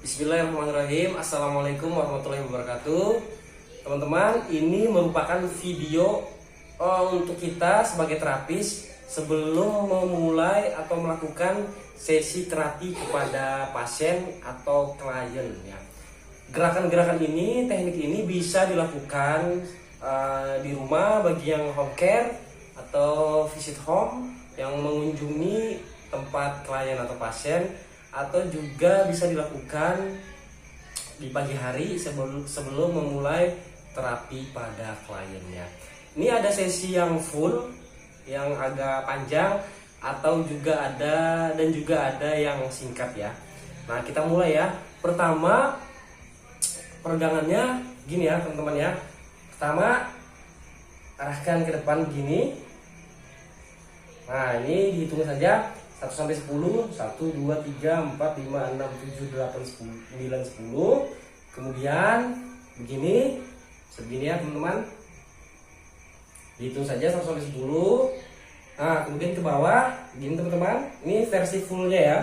Bismillahirrahmanirrahim. Assalamualaikum warahmatullahi wabarakatuh. Teman-teman, ini merupakan video untuk kita sebagai terapis sebelum memulai atau melakukan sesi terapi kepada pasien atau klien ya. Gerakan-gerakan ini, teknik ini bisa dilakukan di rumah bagi yang home care atau visit home yang mengunjungi tempat klien atau pasien, atau juga bisa dilakukan di pagi hari sebelum memulai terapi pada kliennya. Ini ada sesi yang full, yang agak panjang, atau juga ada yang singkat ya. Nah, kita mulai ya. Pertama, peregangannya gini ya teman-teman ya. Pertama, arahkan ke depan begini. Nah, ini dihitung saja 1 sampai 10, 1, 2, 3, 4, 5, 6, 7, 8, 9, 10. Kemudian begini, segini ya teman-teman. Dihitung saja 1 sampai 10. Nah, kemudian ke bawah, begini teman-teman. Ini versi fullnya ya.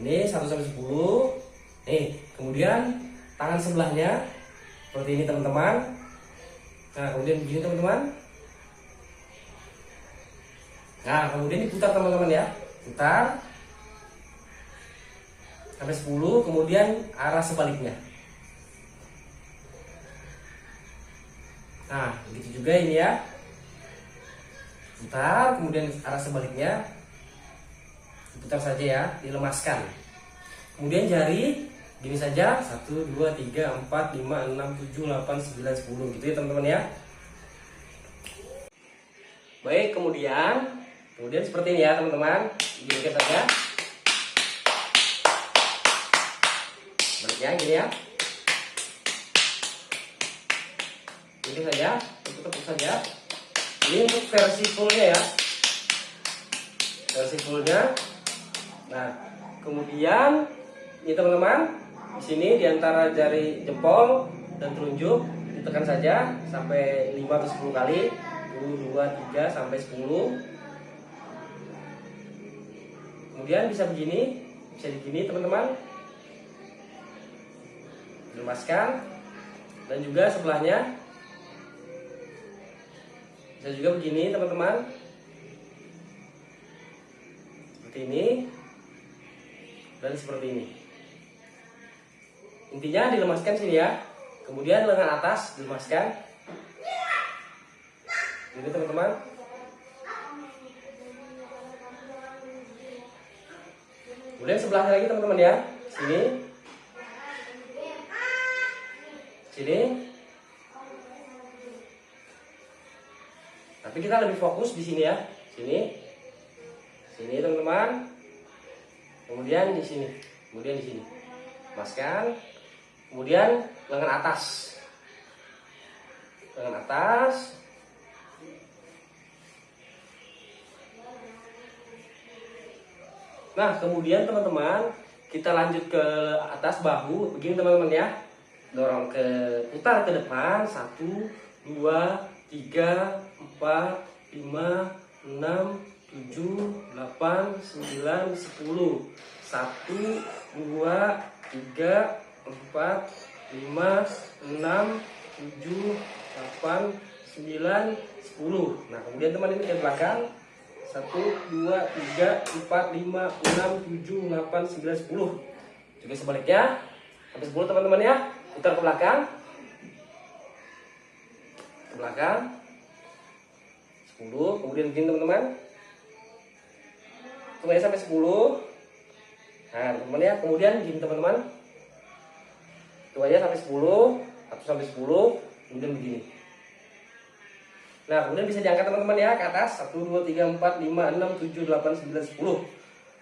Ini 1 sampai 10. Nih, kemudian tangan sebelahnya seperti ini teman-teman. Nah, kemudian begini teman-teman. Nah, kemudian diputar teman-teman ya. Putar sampai 10, kemudian arah sebaliknya. Nah, begitu juga ini ya. Putar, kemudian arah sebaliknya. Diputar saja ya, dilemaskan. Kemudian jari gini saja, 1, 2, 3, 4, 5, 6, 7, 8, 9, 10 gitu ya teman-teman ya. Baik, kemudian seperti ini ya teman-teman. Gini saja. Baliknya gini ya. Ini saja, tepuk saja. Ini untuk versi fullnya ya. Versi fullnya. Nah, kemudian ini teman-teman, di sini di antara jari jempol dan telunjuk ditekan saja sampai 5 atau 10 kali. 1, 2, 3 sampai 10. Kemudian bisa begini, bisa begini teman-teman. Lemaskan. Dan juga sebelahnya bisa juga begini teman-teman. Seperti ini. Dan seperti ini. Intinya dilemaskan sini ya. Kemudian lengan atas dilemaskan. Ini teman-teman. Kemudian sebelahnya lagi teman-teman ya. Sini. Sini. Tapi kita lebih fokus di sini ya. Sini. Sini teman-teman. Kemudian di sini. Kemudian di sini. Lepaskan. Kemudian lengan atas. Lengan atas. Nah, kemudian teman-teman, kita lanjut ke atas bahu. Begini teman-teman ya. Dorong putar ke depan. 1, 2, 3, 4, 5, 6, 7, 8, 9, 10. 1, 2, 3, 4, 5, 6, 7, 8, 9, 10. Nah, kemudian teman ini ke belakang. 1, 2, 3, 4, 5, 6, 7, 8, 9, 10. Juga sebaliknya. Sampai 10 teman-teman ya. Putar ke belakang. Ke belakang. 10. Kemudian begini teman-teman. Semuanya sampai 10. Nah teman-teman ya. Kemudian gini teman-teman. Itu aja sampai 10. 1 sampai 10. Kemudian begini. Nah, kemudian bisa diangkat teman-teman ya ke atas. 1, 2, 3, 4, 5, 6, 7, 8, 9, 10.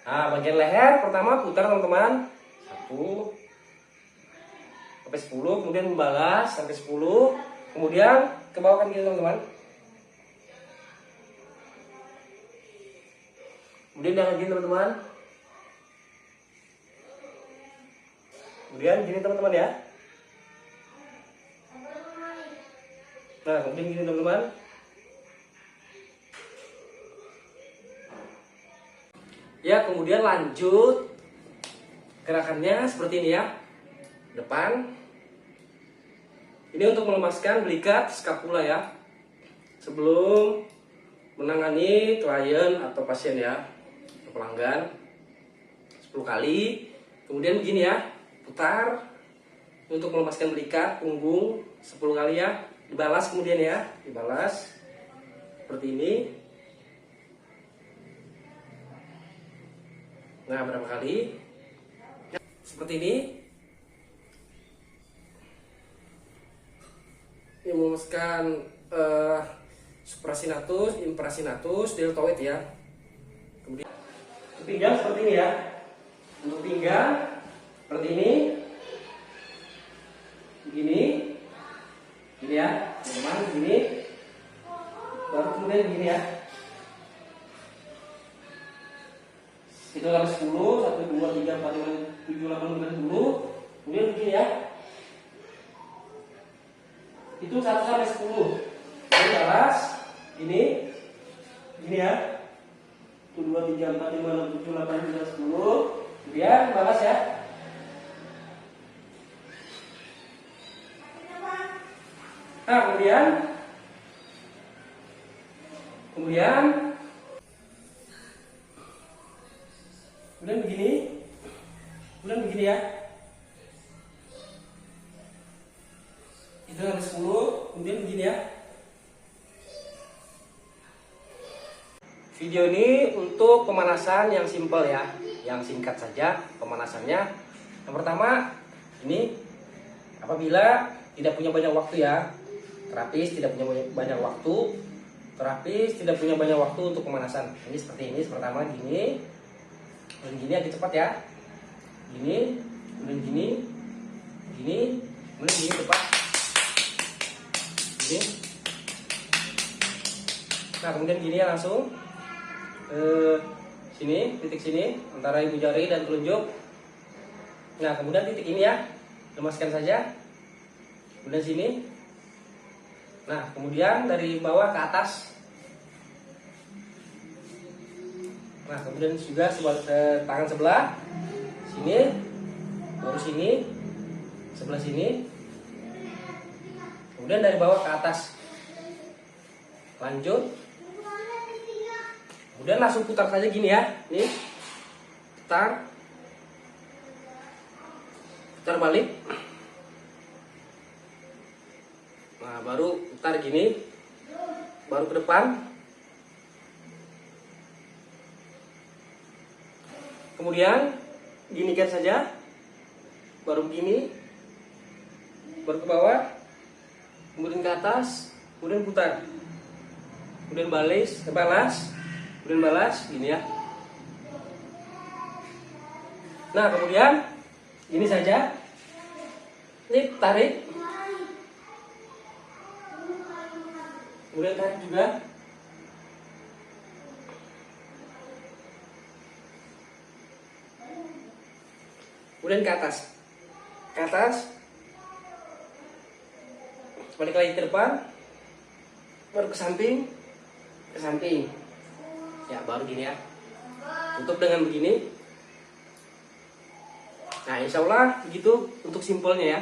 Nah, bagian leher pertama putar teman-teman. 1 sampai 10, kemudian membalas sampai 10. Kemudian ke bawah kan gitu teman-teman. Kemudian diangkat gini teman-teman. Kemudian gini teman-teman ya. Nah, kemudian gini teman-teman. Ya, kemudian lanjut Gerakannya seperti ini ya. Depan. Ini untuk melemaskan belikat skapula ya. Sebelum menangani klien atau pasien ya, pelanggan. 10 kali. Kemudian begini ya, putar untuk melemaskan belikat punggung 10 kali ya. Dibalas kemudian ya, dibalas seperti ini. Nah, berapa kali? Seperti ini. Yang memuaskan suprasinatus, infrasinatus, deltoid ya. Kemudian untuk pinggang seperti ini ya. Untuk pinggang seperti ini. Begini. Gini ya, teman-teman, begini. Baru kemudian begini ya. Itu harus 10, 1, 2, 3, 4, 5, 7, 8, 9, 10. Kemudian begini ya. Itu 1 sampai 10. Ini balas. Ini ya. 1, 2, 3, 4, 5, 6, 7, 8, 9, 10. Kemudian balas ya. Nah, kemudian begini. Kemudian begini ya. Itu harus 10, kemudian begini ya. Video ini untuk pemanasan yang simple ya, yang singkat saja pemanasannya. Yang pertama, ini apabila tidak punya banyak waktu ya, terapis tidak punya banyak waktu, untuk pemanasan. Ini seperti ini, pertama gini, dan gini agak cepat ya, gini, kemudian gini, kemudian gini cepat, gini. Nah, kemudian gini ya langsung sini, titik sini antara ibu jari dan telunjuk. Nah, kemudian titik ini ya, lemaskan saja. Kemudian sini. Nah, kemudian dari bawah ke atas. Nah, kemudian juga tangan sebelah sini, baru sini, sebelah sini. Kemudian dari bawah ke atas. Lanjut. Kemudian langsung putar saja gini ya. Nih. Putar balik. Nah, baru putar gini. Baru ke depan. Kemudian ginikan saja. Baru begini. Baru ke bawah. Kemudian ke atas. Kemudian putar. Kemudian balas. Kemudian balas gini ya. Nah, kemudian ini saja. Ini tarik. Kemudian tarik juga. Kemudian ke atas. Balik lagi ke depan. Baru ke samping. Ya, baru gini ya. Tutup dengan begini. Nah, insya Allah begitu untuk simpelnya ya.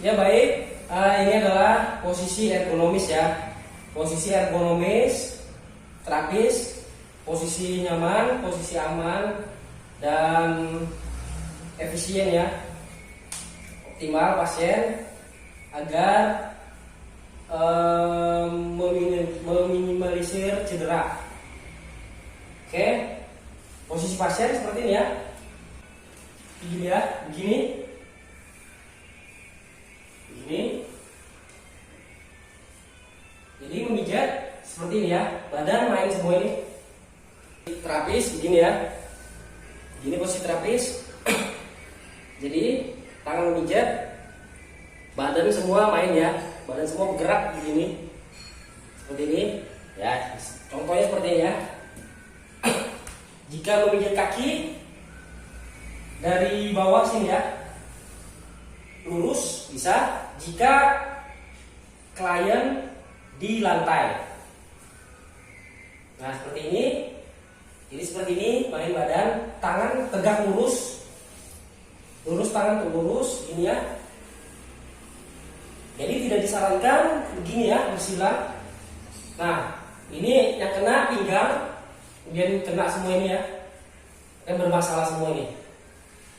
Ya, baik. Ini adalah posisi ergonomis ya. Posisi ergonomis, terapis, posisi nyaman, posisi aman, dan efisien ya. Optimal pasien agar meminimalisir cedera. Oke, posisi pasien seperti ini ya. Begini ya, begini. Jadi memijat seperti ini ya, badan main semua ini. Terapis begini ya. Begini posisi terapis. Jadi tangan memijat, badan semua main ya. Badan semua bergerak begini. Seperti ini. Ya, contohnya seperti ini ya. Jika memijat kaki dari bawah sini ya, lurus bisa. Jika klien di lantai, nah seperti ini. Jadi seperti ini, main badan, tangan tegak lurus, lurus, tangan untuk lurus, ini ya. Jadi tidak disarankan begini ya, bersila. Nah, ini yang kena pinggang, kemudian kena semua ini ya, akan bermasalah semua ini.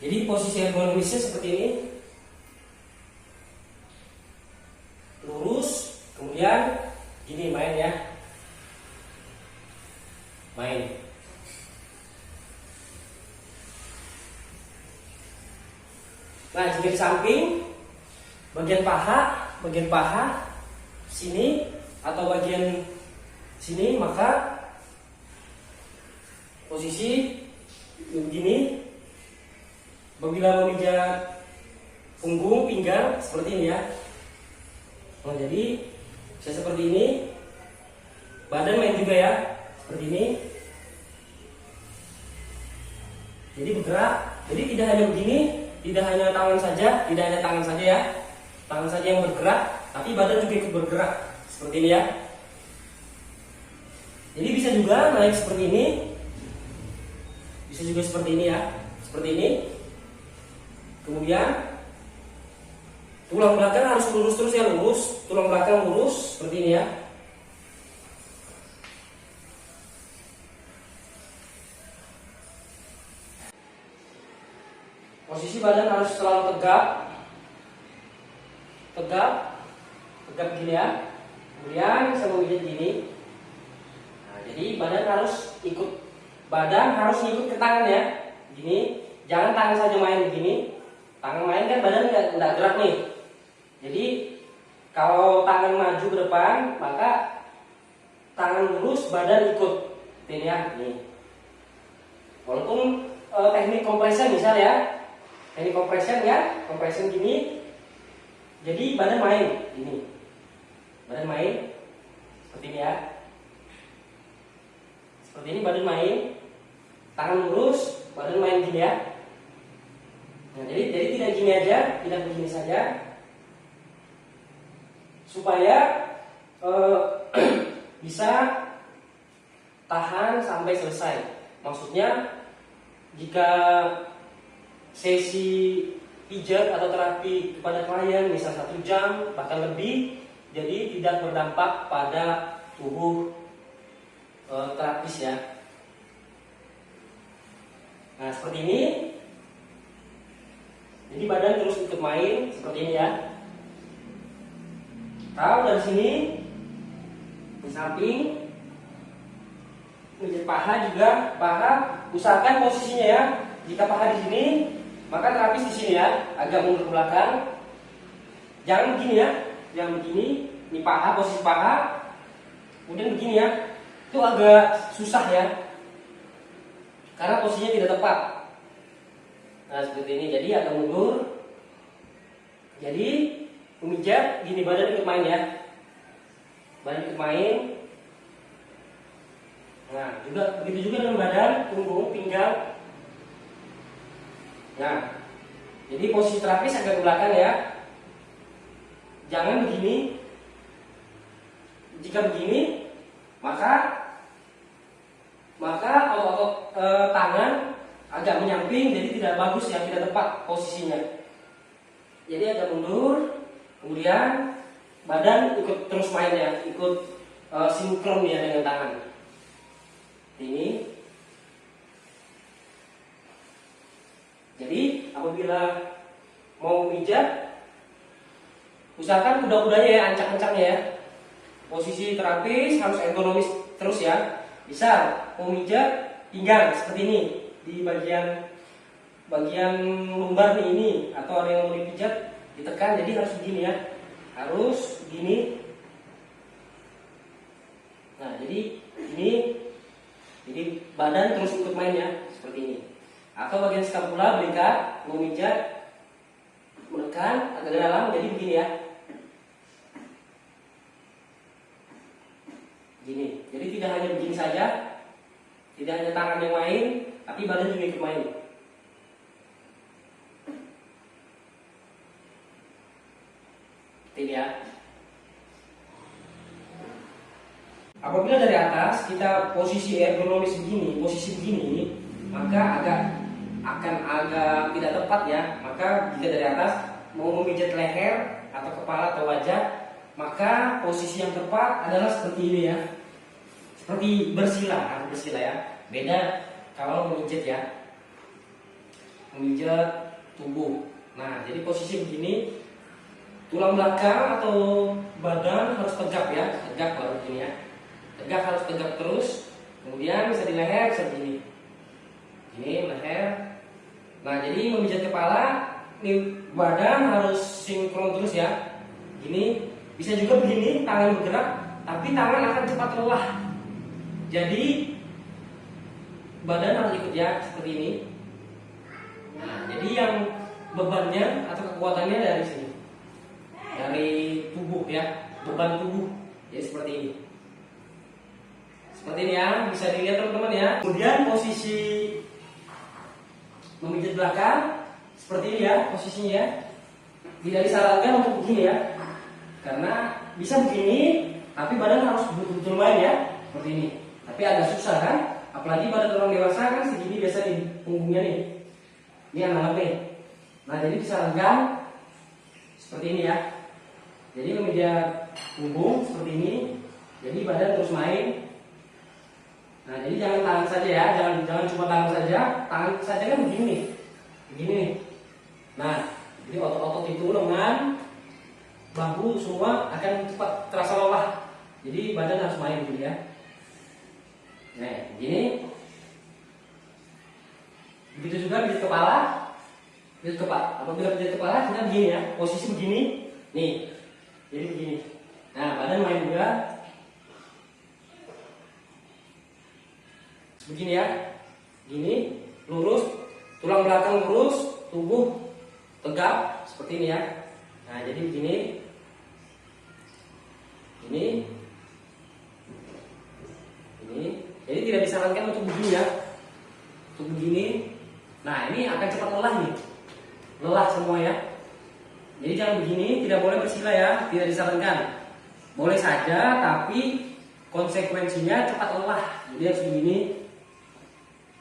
Jadi posisi ergonomisnya seperti ini, lurus, kemudian gini main ya, main. Nah, jika di samping bagian paha sini atau bagian sini, maka posisi begini. Apabila memijat punggung, pinggang seperti ini ya. Nah, jadi saya seperti ini. Badan main juga ya, seperti ini. Jadi bergerak. Jadi tidak hanya begini, tidak hanya tangan saja ya. Tangan saja yang bergerak, tapi badan juga ikut bergerak seperti ini ya. Jadi bisa juga naik seperti ini. Bisa juga seperti ini ya. Seperti ini. Kemudian tulang belakang harus lurus terus ya, lurus. Tulang belakang lurus seperti ini ya. Posisi badan harus selalu tegap gini ya. Kemudian saya mau bikin gini. Nah, jadi badan harus ikut ke tangan ya. Gini, jangan tangan saja main begini. Tangan main kan badan nggak gerak nih. Jadi kalau tangan maju ke depan, maka tangan lurus, badan ikut. Ini ya, nih. Walaupun teknik compression misal ya. Teknik compression gini. Jadi badan main gini. Badan main seperti ini ya. Seperti ini badan main. Tangan lurus, badan main gini ya. Nah, jadi tidak gini aja, tidak begini saja. Supaya bisa tahan sampai selesai. Maksudnya jika sesi pijat atau terapi kepada klien misal 1 jam bahkan lebih, jadi tidak berdampak pada tubuh terapis ya. Nah, seperti ini. Jadi badan terus ikut main seperti ini ya. Tahu dari sini di samping menjadi paha juga, usahakan posisinya ya. Jika paha di sini, maka terapis di sini ya, agak mundur ke belakang. Jangan begini ya, jangan begini. Ini paha, posisi paha. Kemudian begini ya, itu agak susah ya, karena posisinya tidak tepat. Nah, seperti ini, jadi agak mundur. Jadi memijat gini, badan ikut main ya, badan ikut main. Nah, begitu juga dengan badan, punggung, pinggang. Nah, jadi posisi terapis agak ke belakang ya. Jangan begini. Jika begini, maka otot tangan agak menyamping, jadi tidak bagus ya, tidak tepat posisinya. Jadi agak mundur, kemudian badan ikut terus main ya, ikut sinkron ya dengan tangan. Ini. Jadi apabila mau pijat, usahakan kuda-kudanya ya, ancak-ancaknya ya. Posisi terapis harus ergonomis terus ya. Bisa mau pijat pinggang seperti ini di bagian lumbar nih ini, atau ada yang mau dipijat ditekan, jadi harus begini ya, harus begini. Nah, jadi ini, jadi badan terus ikut main ya, seperti ini. Atau bagian skapula, berikat, memijat, menekan agak dalam, jadi begini ya. Gini, jadi tidak hanya begini saja, tidak hanya tangan yang main, tapi badan juga ikut main. Ini ya. Apabila dari atas kita posisi ergonomis begini, maka agak akan agak tidak tepat ya. Maka jika dari atas mau memijat leher atau kepala atau wajah, maka posisi yang tepat adalah seperti ini ya. Seperti bersila ya. Beda kalau memijat ya. Memijat tubuh. Nah, jadi posisi begini, tulang belakang atau badan harus tegap ya. Tegap baru begini ya. Tegak, harus tegak terus. Kemudian bisa di leher, bisa begini. Ini leher. Nah, jadi memijat kepala, ini badan harus sinkron terus ya. Ini bisa juga begini, tangan bergerak, tapi tangan akan cepat lelah. Jadi badan harus ikut ya, seperti ini. Nah, jadi yang bebannya atau kekuatannya dari sini, dari tubuh ya, beban tubuh. Ya seperti ini. Seperti ini ya, bisa dilihat teman-teman ya. Kemudian posisi memijat belakang seperti ini ya, posisinya ya. Tidak disarankan untuk begini ya, karena bisa begini, tapi badan harus betul-betul main ya, seperti ini. Tapi agak susah kan, apalagi badan orang dewasa kan segini biasa di punggungnya nih. Ini anak nih. Nah, jadi disarankan seperti ini ya. Jadi memijat punggung seperti ini, jadi badan terus main. Nah, jadi jangan tangan saja ya, jangan cuma tangan saja kan begini nih. Nah, jadi otot-otot itu lengan, bahu semua akan cepat terasa lelah. Jadi badan harus main gitu ya. Nah, begini. Begitu juga di kepala. Apabila di kepala kita begini ya, posisi begini. Nih. Jadi begini. Nah, badan main juga. Begini ya. Gini, lurus, tulang belakang lurus, tubuh tegap seperti ini ya. Nah, jadi begini. Ini. Jadi tidak disarankan untuk begini ya. Untuk begini. Nah, ini akan cepat lelah nih. Lelah semua ya. Jadi jangan begini, tidak boleh bersila ya, tidak disarankan. Boleh saja, tapi konsekuensinya cepat lelah. Jadi harus begini.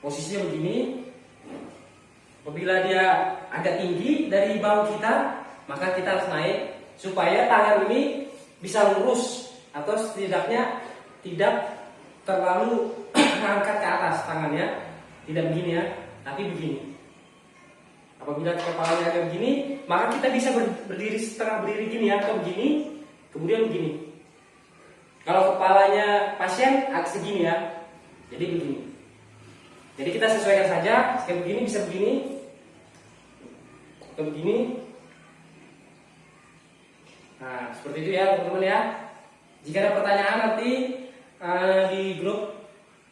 Posisinya begini. Apabila dia agak tinggi dari bahu kita, maka kita harus naik supaya tangan ini bisa lurus atau setidaknya tidak terlalu mengangkat ke atas tangannya. Tidak begini ya, tapi begini. Apabila kepalanya agak begini, maka kita bisa berdiri setengah berdiri gini ya, atau begini, kemudian begini. Kalau kepalanya pasien agak segini ya, jadi begini. Jadi kita sesuaikan saja, kayak begini bisa begini, atau begini. Nah, seperti itu ya teman-teman ya. Jika ada pertanyaan nanti di grup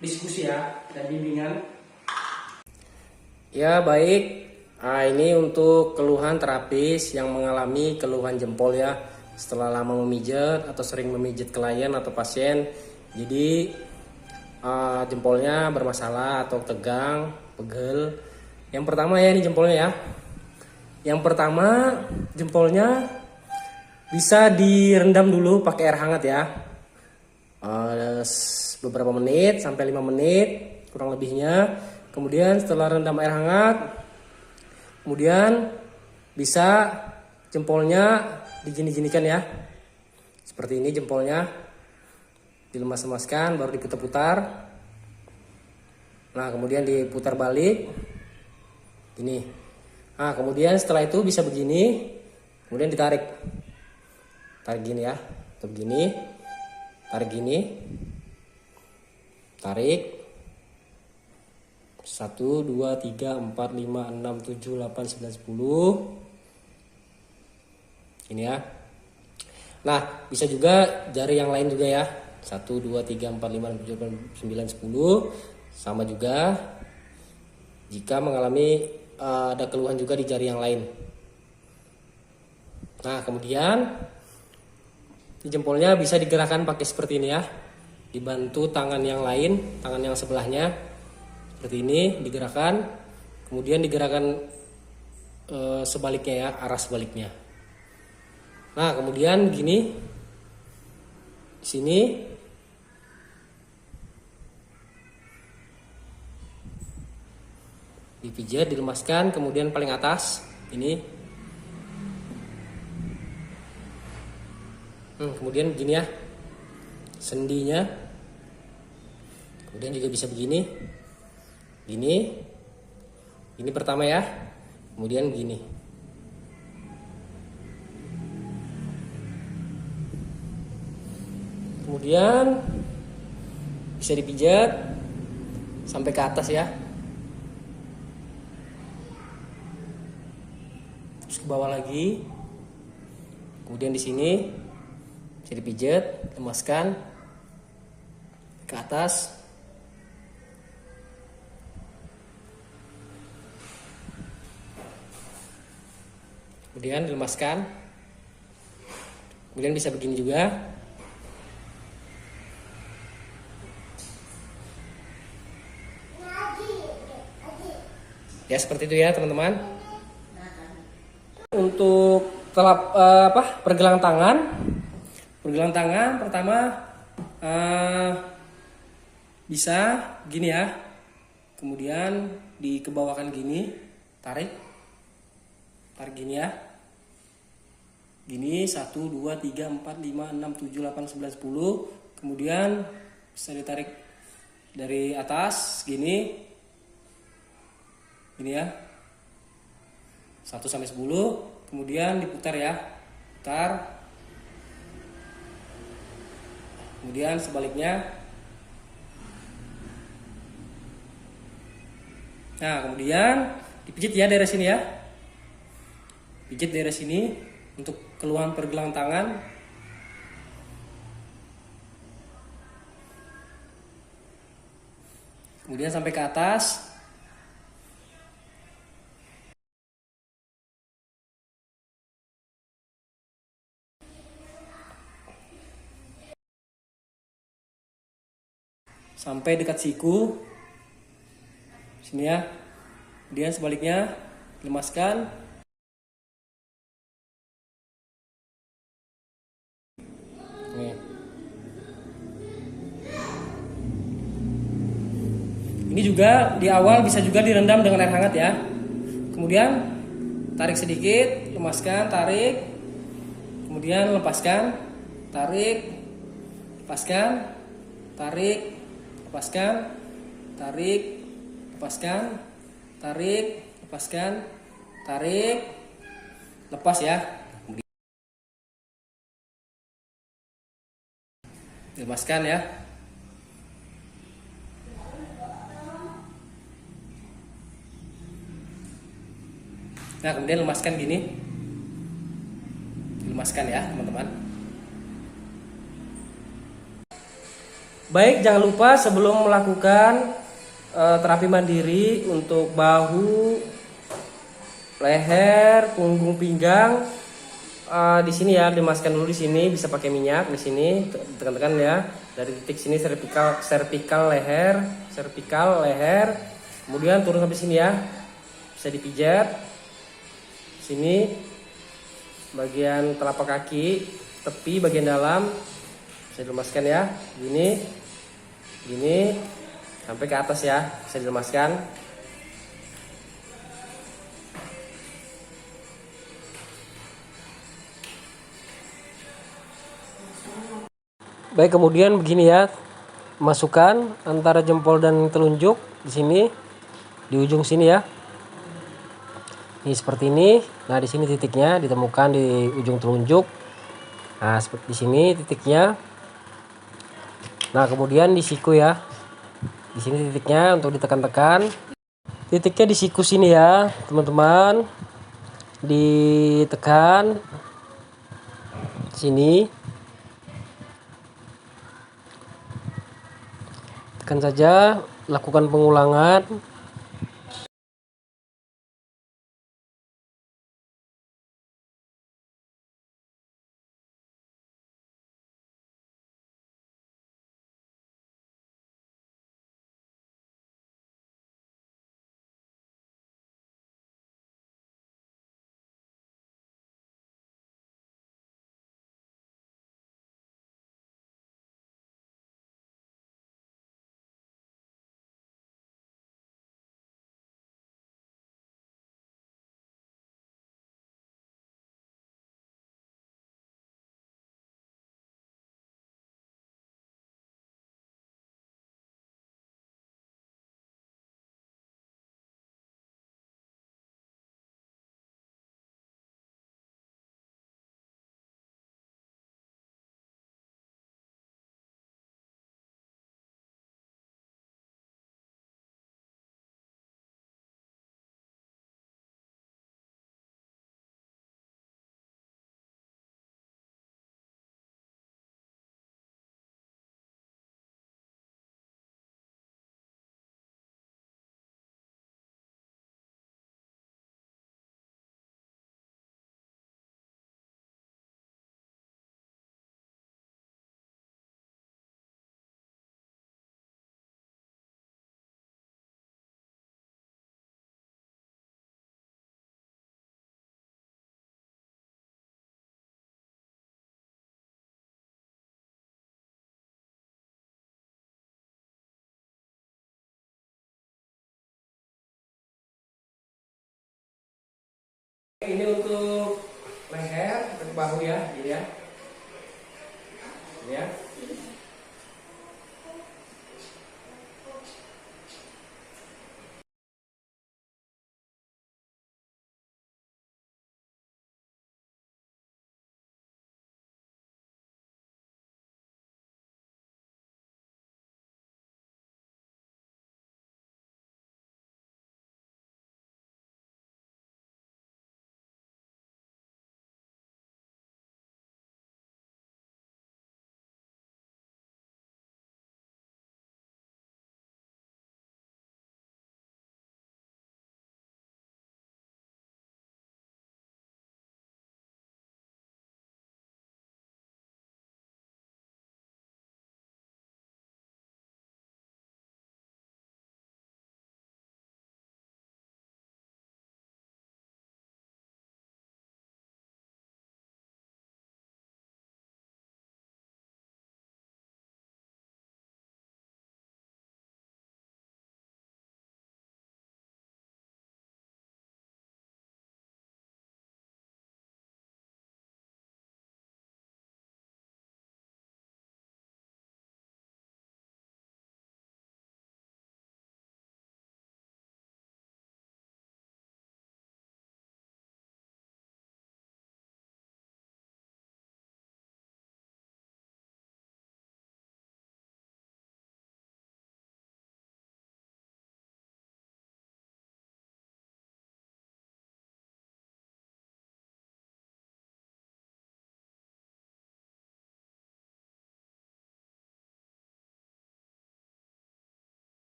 diskusi ya dan bimbingan. Ya baik. Nah, ini untuk keluhan terapis yang mengalami keluhan jempol ya setelah lama memijat atau sering memijat klien atau pasien. Jadi jempolnya bermasalah atau tegang, pegel. Yang pertama ya ini jempolnya ya. Yang pertama jempolnya bisa direndam dulu pakai air hangat ya. Beberapa menit sampai 5 menit kurang lebihnya. Kemudian setelah rendam air hangat, kemudian bisa jempolnya digini-ginikan ya. Seperti ini jempolnya. Dilemas-lemaskan baru diputar-putar. Nah, kemudian diputar balik. Gini. Nah, kemudian setelah itu bisa begini. Kemudian ditarik. Tarik gini ya. Atau begini. Tarik gini. Tarik. 1, 2, 3, 4, 5, 6, 7, 8, 9, 10. Ini ya. Nah, bisa juga jari yang lain juga ya. 1, 2, 3, 4, 5, 6, 7, 8, 9, 10. Sama juga jika mengalami ada keluhan juga di jari yang lain. Nah, kemudian di jempolnya bisa digerakkan pakai seperti ini ya. Dibantu tangan yang lain, tangan yang sebelahnya. Seperti ini digerakkan, kemudian digerakkan sebaliknya ya, arah sebaliknya. Nah, kemudian gini, di sini dipijat, dilemaskan, kemudian paling atas ini. Kemudian begini ya sendinya, kemudian juga bisa begini, ini pertama ya, kemudian gini. Kemudian bisa dipijat sampai ke atas ya, terus ke bawah lagi, kemudian di sini bisa dipijat, lemaskan ke atas, kemudian dilemaskan, kemudian bisa begini juga. Ya seperti itu ya teman-teman. Untuk pergelangan tangan. Pergelangan tangan pertama bisa gini ya. Kemudian dikebawakan gini, tarik gini ya. Gini 1 2 3 4 5 6 7 8 9 10. Kemudian bisa ditarik dari atas gini. Ini ya 1 sampai 10, kemudian diputar ya, putar, kemudian sebaliknya. Nah kemudian dipijit ya dari sini ya, pijit dari sini untuk keluhan pergelangan tangan. Kemudian sampai ke atas. Sampai dekat siku sini ya, kemudian sebaliknya lemaskan. Nih. Ini juga di awal bisa juga direndam dengan air hangat ya, kemudian tarik sedikit, lemaskan, tarik, kemudian lepaskan, tarik, lepaskan, tarik, lepaskan, tarik, lepaskan, tarik, lepaskan, tarik, lepas ya. Lepaskan ya. Nah kemudian lemaskan gini, lemaskan ya teman-teman. Baik, jangan lupa sebelum melakukan terapi mandiri untuk bahu, leher, punggung, pinggang, di sini ya dimaskan dulu. Di sini bisa pakai minyak, di sini tekan-tekan ya dari titik sini servikal leher, kemudian turun sampai sini ya, bisa dipijat sini bagian telapak kaki, tepi bagian dalam bisa dilemaskan ya, gini sampai ke atas ya, bisa dilemaskan. Baik, kemudian begini ya, masukkan antara jempol dan telunjuk di sini, di ujung sini ya. Ini seperti ini. Nah, di sini titiknya ditemukan di ujung telunjuk. Nah, seperti di sini titiknya. Nah, kemudian di siku ya. Di sini titiknya untuk ditekan-tekan. Titiknya di siku sini ya, teman-teman. Ditekan sini. Tekan saja, lakukan pengulangan. Ini untuk leher, untuk bahu ya, ini ya. Ini ya.